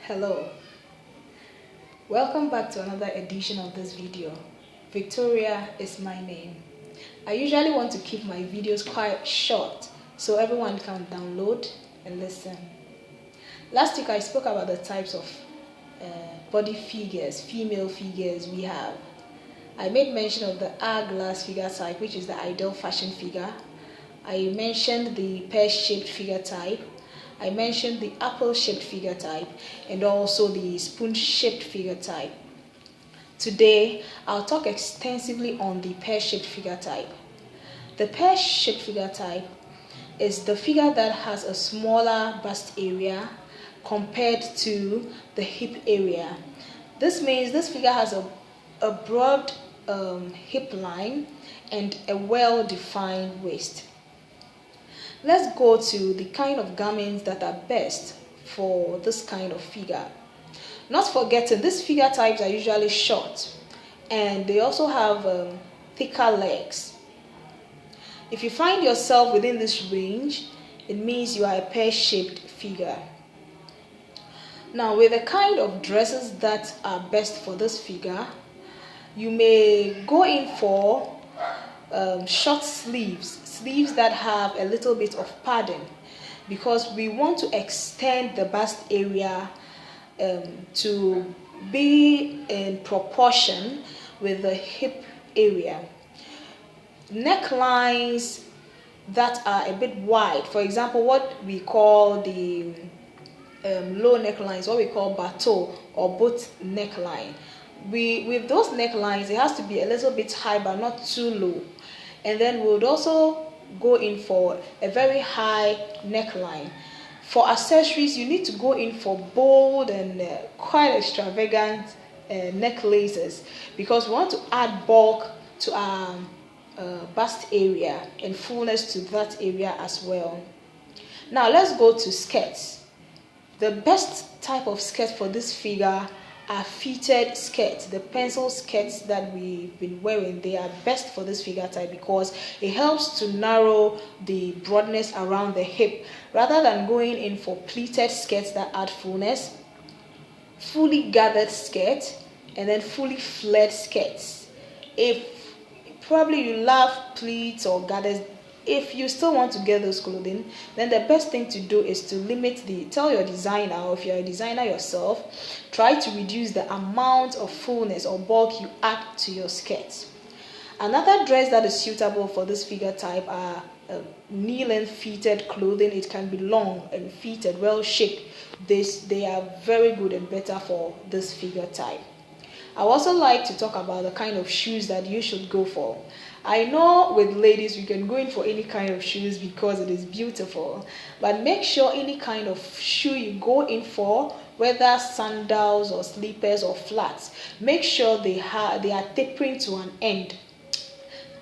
Hello, welcome back to another edition of this video. Victoria is my name. I usually want to keep my videos quite short so everyone can download and listen. Last week I spoke about the types of body figures, female figures we have. I made mention of the hourglass figure type, which is the ideal fashion figure. I mentioned the pear-shaped figure type. I mentioned the apple-shaped figure type and also the spoon-shaped figure type. Today, I'll talk extensively on the pear-shaped figure type. The pear-shaped figure type is the figure that has a smaller bust area compared to the hip area. This means this figure has a broad hip line and a well-defined waist. Let's go to the kind of garments that are best for this kind of figure. Not forgetting, these figure types are usually short and they also have thicker legs. If you find yourself within this range, it means you are a pear-shaped figure. Now, with the kind of dresses that are best for this figure, you may go in for short sleeves that have a little bit of padding, because we want to extend the bust area to be in proportion with the hip area. Necklines that are a bit wide, for example, what we call the low necklines, what we call bateau or boat neckline. With those necklines, it has to be a little bit high but not too low. And then we would also go in for a very high neckline. For accessories, you need to go in for bold and quite extravagant necklaces, because we want to add bulk to our bust area and fullness to that area as well. Now let's go to skirts. The best type of skirt for this figure are fitted skirts. The pencil skirts that we've been wearing, they are best for this figure type because it helps to narrow the broadness around the hip rather than going in for pleated skirts that add fullness, fully gathered skirt, and then fully flared skirts. If probably you love pleats or gathers, if you still want to get those clothing, then the best thing to do is to tell your designer, or if you're a designer yourself, try to reduce the amount of fullness or bulk you add to your skirts. Another dress that is suitable for this figure type are knee-length fitted clothing. It can be long and fitted, well shaped. They are very good and better for this figure type. I also like to talk about the kind of shoes that you should go for. I know with ladies we can go in for any kind of shoes because it is beautiful, but make sure any kind of shoe you go in for, whether sandals or slippers or flats, make sure they are tapering to an end.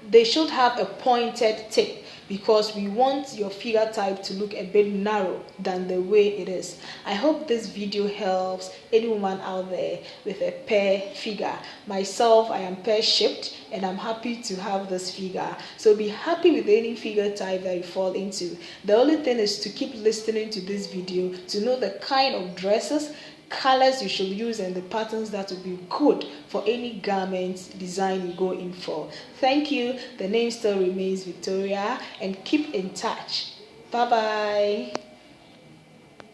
They should have a pointed tip because we want your figure type to look a bit narrow than the way it is. I hope this video helps any woman out there with a pear figure. Myself, I am pear shaped and I'm happy to have this figure. So be happy with any figure type that you fall into. The only thing is to keep listening to this video to know the kind of dresses, colors you should use, and the patterns that will be good for any garment design you go in for. Thank you. The name still remains Victoria, and keep in touch. Bye bye.